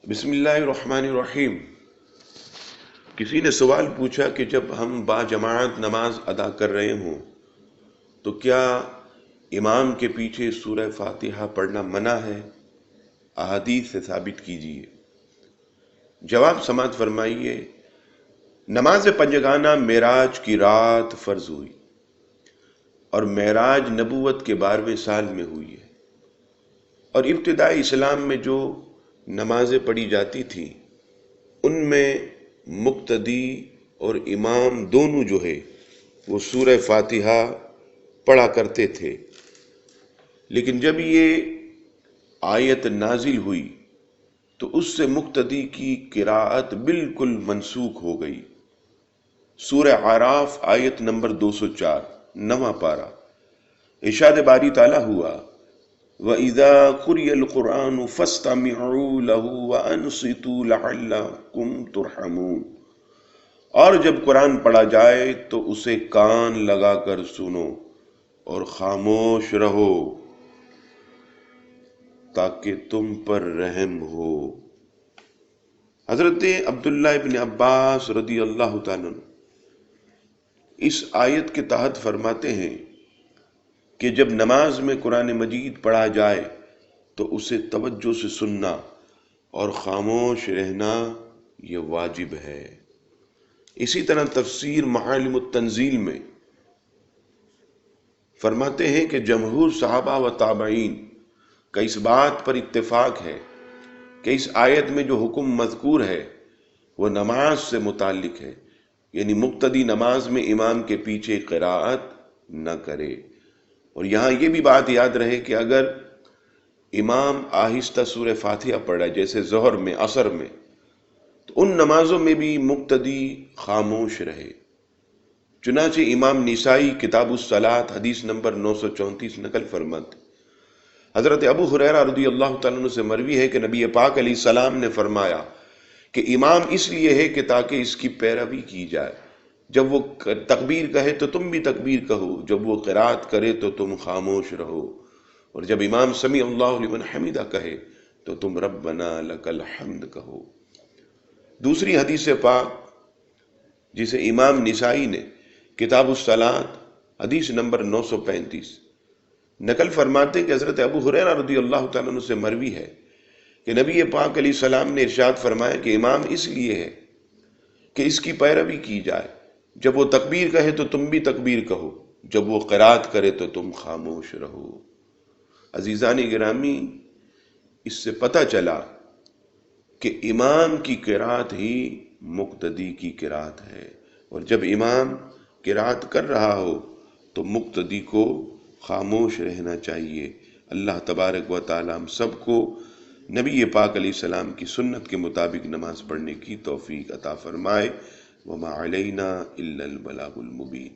بسم اللہ الرحمن الرحیم۔ کسی نے سوال پوچھا کہ جب ہم با جماعت نماز ادا کر رہے ہوں تو کیا امام کے پیچھے سورہ فاتحہ پڑھنا منع ہے؟ احادیث سے ثابت کیجیے۔ جواب سماعت فرمائیے۔ نماز پنجگانہ معراج کی رات فرض ہوئی اور معراج نبوت کے 12ویں سال میں ہوئی ہے، اور ابتدائی اسلام میں جو نمازیں پڑھی جاتی تھیں ان میں مقتدی اور امام دونوں جو ہے وہ سورہ فاتحہ پڑھا کرتے تھے، لیکن جب یہ آیت نازل ہوئی تو اس سے مقتدی کی قراءت بالکل منسوخ ہو گئی۔ سورہ اعراف آیت نمبر 204 نواں پارہ، ارشاد باری تعالیٰ ہوا وَإِذَا قُرِئَ الْقُرْآنُ فَاسْتَمِعُوا لَهُ وَأَنصِتُوا لَعَلَّكُمْ تُرْحَمُونَ، اور جب قرآن پڑھا جائے تو اسے کان لگا کر سنو اور خاموش رہو تاکہ تم پر رحم ہو۔ حضرت عبداللہ ابن عباس رضی اللہ تعالیٰ عنہ اس آیت کے تحت فرماتے ہیں کہ جب نماز میں قرآن مجید پڑھا جائے تو اسے توجہ سے سننا اور خاموش رہنا یہ واجب ہے۔ اسی طرح تفسیر معالم التنزیل میں فرماتے ہیں کہ جمہور صحابہ و تابعین کا اس بات پر اتفاق ہے کہ اس آیت میں جو حکم مذکور ہے وہ نماز سے متعلق ہے، یعنی مقتدی نماز میں امام کے پیچھے قراءت نہ کرے۔ اور یہاں یہ بھی بات یاد رہے کہ اگر امام آہستہ سورہ فاتحہ پڑھا جیسے ظہر میں، عصر میں، تو ان نمازوں میں بھی مقتدی خاموش رہے۔ چنانچہ امام نسائی کتاب الصلاۃ حدیث نمبر 934 نقل فرماتے، حضرت ابو ہریرہ رضی اللہ تعالیٰ عنہ سے مروی ہے کہ نبی پاک علیہ السلام نے فرمایا کہ امام اس لیے ہے کہ تاکہ اس کی پیروی کی جائے، جب وہ تکبیر کہے تو تم بھی تکبیر کہو، جب وہ قرات کرے تو تم خاموش رہو، اور جب امام سمیع اللہ لمن حمدہ کہے تو تم ربنا لک الحمد کہو۔ دوسری حدیث پاک جسے امام نسائی نے کتاب الصلاۃ حدیث نمبر 935 نقل فرماتے کہ حضرت ابو ہریرہ رضی اللہ تعالیٰ عنہ سے مروی ہے کہ نبی پاک علیہ السلام نے ارشاد فرمایا کہ امام اس لیے ہے کہ اس کی پیروی کی جائے، جب وہ تکبیر کہے تو تم بھی تکبیر کہو، جب وہ قرات کرے تو تم خاموش رہو۔ عزیزان گرامی، اس سے پتہ چلا کہ امام کی قرات ہی مقتدی کی قرات ہے، اور جب امام قرات کر رہا ہو تو مقتدی کو خاموش رہنا چاہیے۔ اللہ تبارک و تعالی ہم سب کو نبی پاک علیہ السلام کی سنت کے مطابق نماز پڑھنے کی توفیق عطا فرمائے۔ وما علینا الا البلاغ المبین۔